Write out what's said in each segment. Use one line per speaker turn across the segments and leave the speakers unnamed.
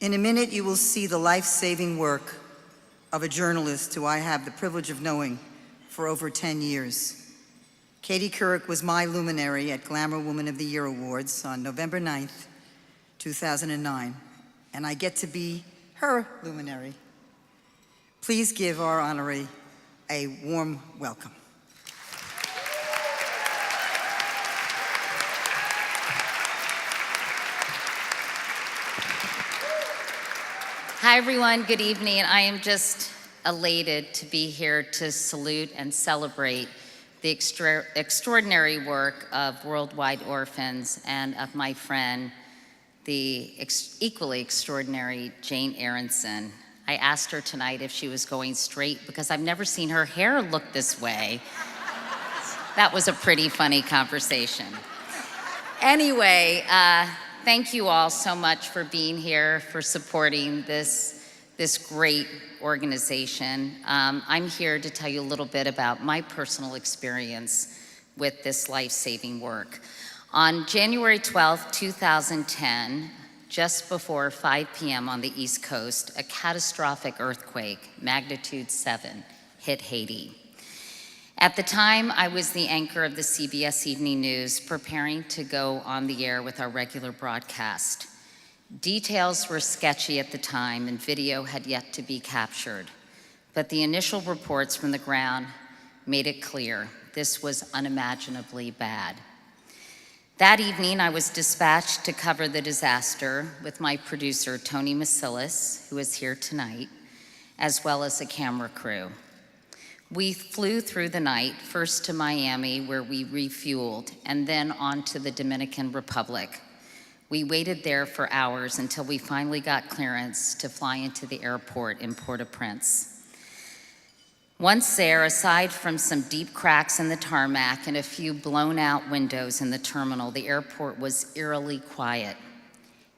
In a minute, you will see the life-saving work of a journalist who I have the privilege of knowing for over 10 years. Katie Couric was my luminary at Glamour Woman of the Year Awards on November 9th, 2009, and I get to be her luminary. Please give our honoree a warm welcome.
Hi, everyone. Good evening. I am just elated to be here to salute and celebrate the extraordinary work of Worldwide Orphans and of my friend, the equally extraordinary Jane Aronson. I asked her tonight if she was going straight because I've never seen her hair look this way. That was a pretty funny conversation. Anyway, thank you all so much for being here, for supporting this great organization. I'm here to tell you a little bit about my personal experience with this life-saving work. On January 12th, 2010, just before 5 p.m. on the East Coast, a catastrophic earthquake, magnitude 7, hit Haiti. At the time, I was the anchor of the CBS Evening News, preparing to go on the air with our regular broadcast. Details were sketchy at the time, and video had yet to be captured. But the initial reports from the ground made it clear this was unimaginably bad. That evening, I was dispatched to cover the disaster with my producer, Tony Masilis, who is here tonight, as well as a camera crew. We flew through the night, first to Miami, where we refueled, and then on to the Dominican Republic. We waited there for hours until we finally got clearance to fly into the airport in Port-au-Prince. Once there, aside from some deep cracks in the tarmac and a few blown-out windows in the terminal, the airport was eerily quiet.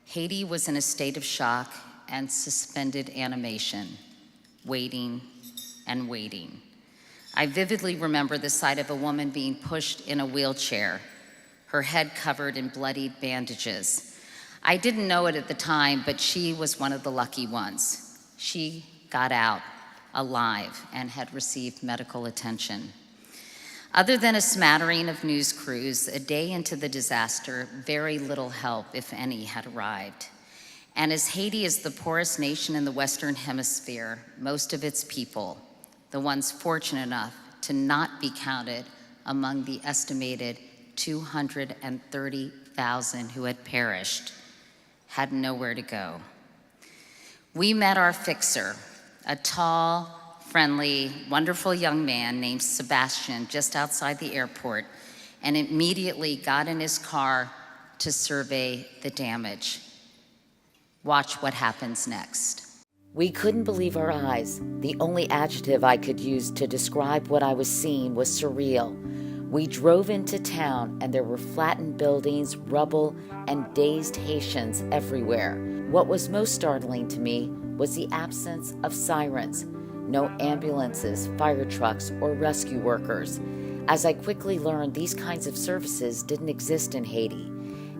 Haiti was in a state of shock and suspended animation, waiting and waiting. I vividly remember the sight of a woman being pushed in a wheelchair, her head covered in bloodied bandages. I didn't know it at the time, but she was one of the lucky ones. She got out alive and had received medical attention. Other than a smattering of news crews, a day into the disaster, very little help, if any, had arrived. And as Haiti is the poorest nation in the Western Hemisphere, most of its people, the ones fortunate enough to not be counted among the estimated 230,000 who had perished, had nowhere to go. We met our fixer, a tall, friendly, wonderful young man named Sebastian, just outside the airport, and immediately got in his car to survey the damage. Watch what happens next.
We couldn't believe our eyes. The only adjective I could use to describe what I was seeing was surreal. We drove into town and there were flattened buildings, rubble, and dazed Haitians everywhere. What was most startling to me was the absence of sirens, no ambulances, fire trucks, or rescue workers. As I quickly learned, these kinds of services didn't exist in Haiti.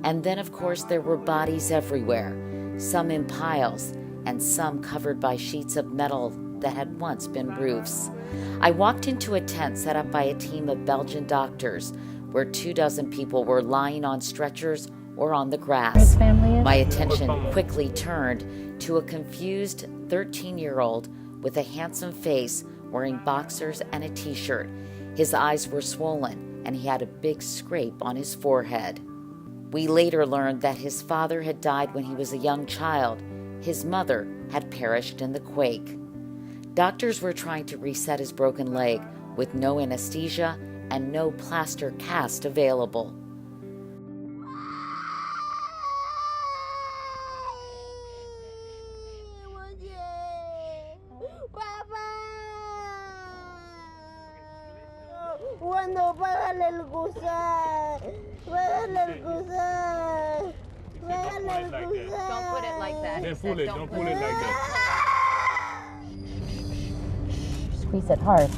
And then, of course, there were bodies everywhere, some in piles, and some covered by sheets of metal that had once been roofs. I walked into a tent set up by a team of Belgian doctors where 24 people were lying on stretchers or on the grass. My attention quickly turned to a confused 13-year-old with a handsome face wearing boxers and a t-shirt. His eyes were swollen and he had a big scrape on his forehead. We later learned that his father had died when he was a young child. His mother had perished in the quake. Doctors were trying to reset his broken leg with no anesthesia and no plaster cast available.
Bueno, págale el gusán. Págale el gusán. Págale el gusán.
Don't put it like that. Don't pull it like that.
Squeeze it hard.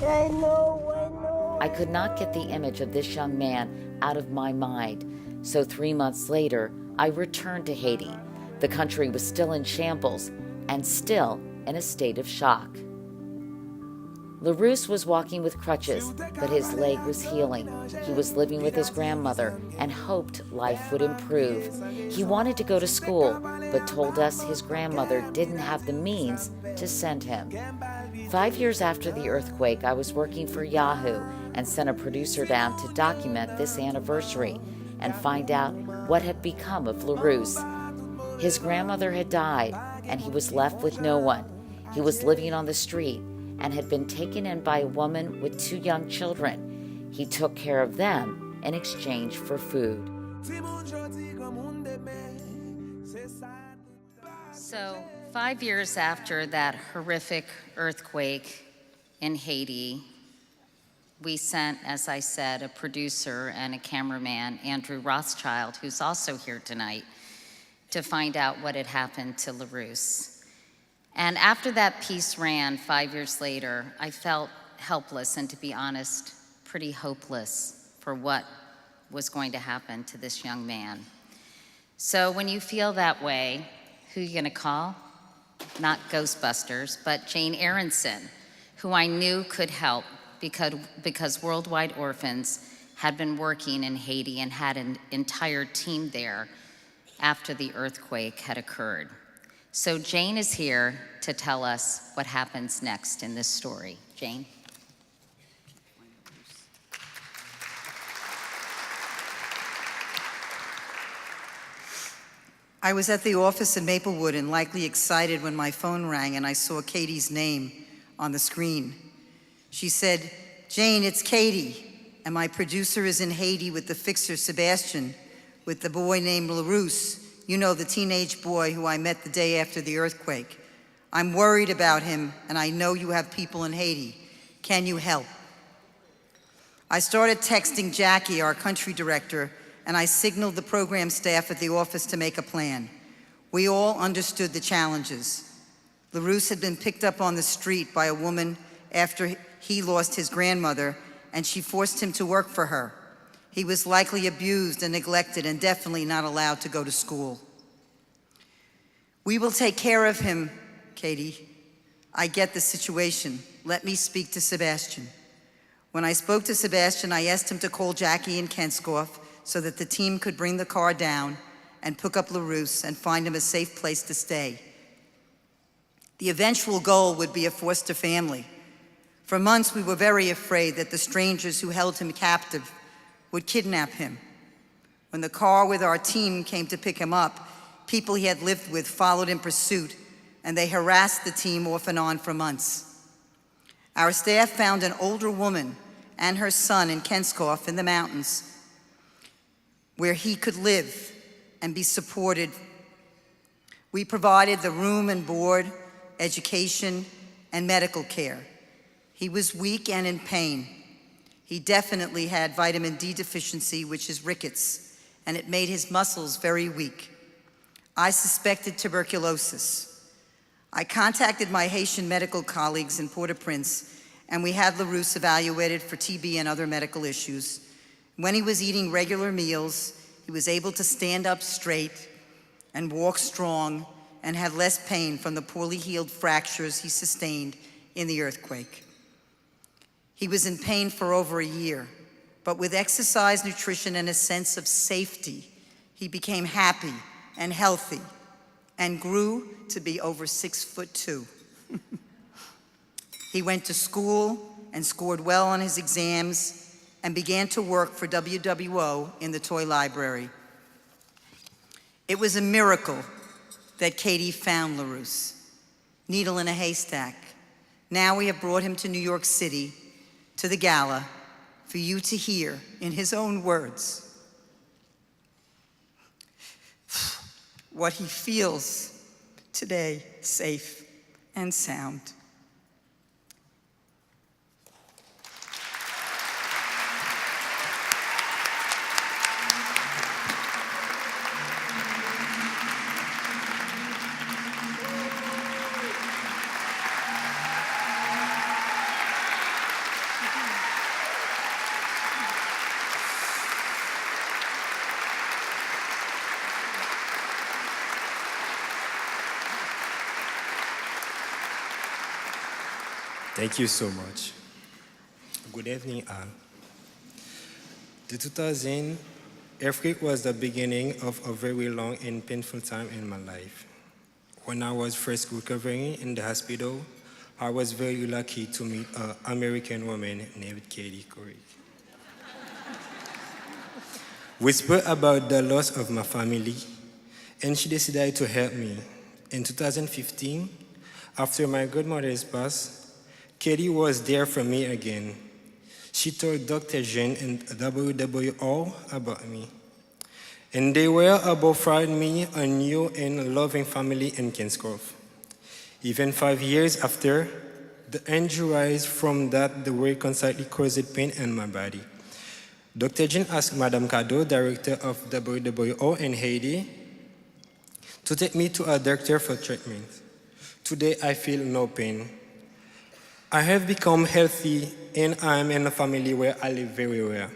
I know.
I could not get the image of this young man out of my mind, so 3 months later, I returned to Haiti. The country was still in shambles and still in a state of shock. Larousse was walking with crutches, but his leg was healing. He was living with his grandmother and hoped life would improve. He wanted to go to school, but told us his grandmother didn't have the means to send him. 5 years after the earthquake, I was working for Yahoo and sent a producer down to document this anniversary and find out what had become of Larousse. His grandmother had died, and he was left with no one. He was living on the street and had been taken in by a woman with 2 young children. He took care of them in exchange for food.
So 5 years after that horrific earthquake in Haiti, we sent, as I said, a producer and a cameraman, Andrew Rothschild, who's also here tonight, to find out what had happened to Larousse. And after that piece ran 5 years later, I felt helpless and, to be honest, pretty hopeless for what was going to happen to this young man. So when you feel that way, who are you gonna call? Not Ghostbusters, but Jane Aronson, who I knew could help because Worldwide Orphans had been working in Haiti and had an entire team there after the earthquake had occurred. So Jane is here to tell us what happens next in this story. Jane?
I was at the office in Maplewood and likely excited when my phone rang and I saw Katie's name on the screen. She said, "Jane, it's Katie, and my producer is in Haiti with the fixer Sebastian, with the boy named Larousse, you know, the teenage boy who I met the day after the earthquake. I'm worried about him, and I know you have people in Haiti. Can you help?" I started texting Jackie, our country director, and I signaled the program staff at the office to make a plan. We all understood the challenges. Larousse had been picked up on the street by a woman after he lost his grandmother, and she forced him to work for her. He was likely abused and neglected and definitely not allowed to go to school. "We will take care of him, Katie. I get the situation. Let me speak to Sebastian." When I spoke to Sebastian, I asked him to call Jackie in Kenskoff so that the team could bring the car down and pick up Larousse and find him a safe place to stay. The eventual goal would be a foster family. For months, we were very afraid that the strangers who held him captive would kidnap him. When the car with our team came to pick him up, people he had lived with followed in pursuit, and they harassed the team off and on for months. Our staff found an older woman and her son in Kenskoff in the mountains, where he could live and be supported. We provided the room and board, education, and medical care. He was weak and in pain. He definitely had vitamin D deficiency, which is rickets, and it made his muscles very weak. I suspected tuberculosis. I contacted my Haitian medical colleagues in Port-au-Prince, and we had Larousse evaluated for TB and other medical issues. When he was eating regular meals, he was able to stand up straight and walk strong and had less pain from the poorly healed fractures he sustained in the earthquake. He was in pain for over a year, but with exercise, nutrition, and a sense of safety, he became happy and healthy and grew to be over 6'2". He went to school and scored well on his exams and began to work for WWO in the toy library. It was a miracle that Katie found Larousse. Needle in a haystack. Now we have brought him to New York City, to the gala, for you to hear in his own words what he feels today, safe and sound.
Thank you so much. Good evening, all. The 2000 earthquake was the beginning of a very long and painful time in my life. When I was first recovering in the hospital, I was very lucky to meet an American woman named Katie Couric. We spoke about the loss of my family, and she decided to help me. In 2015, after my grandmother's pass, Katie was there for me again. She told Dr. Jean and WWO about me, and they were about finding me a new and loving family in Kingsgrove. Even 5 years after, the injuries from that were constantly causing pain in my body. Dr. Jean asked Madame Cadeau, director of WWO in Haiti, to take me to a doctor for treatment. Today, I feel no pain. I have become healthy, and I am in a family where I live very well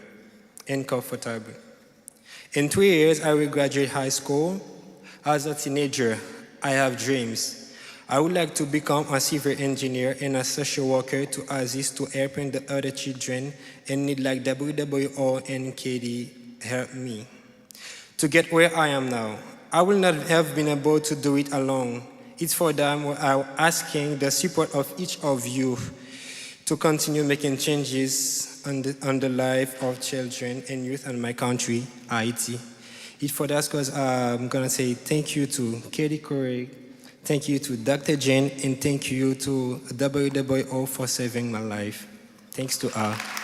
and comfortable. In 3 years, I will graduate high school. As a teenager, I have dreams. I would like to become a civil engineer and a social worker to assist to helping the other children in need like WWO and Katie help me to get where I am now. I will not have been able to do it alone. It's for them I'm asking the support of each of you to continue making changes on the life of children and youth in my country, Haiti. It's for that because I'm going to say thank you to Katie Couric, thank you to Dr. Jane, and thank you to WWO for saving my life. Thanks to all.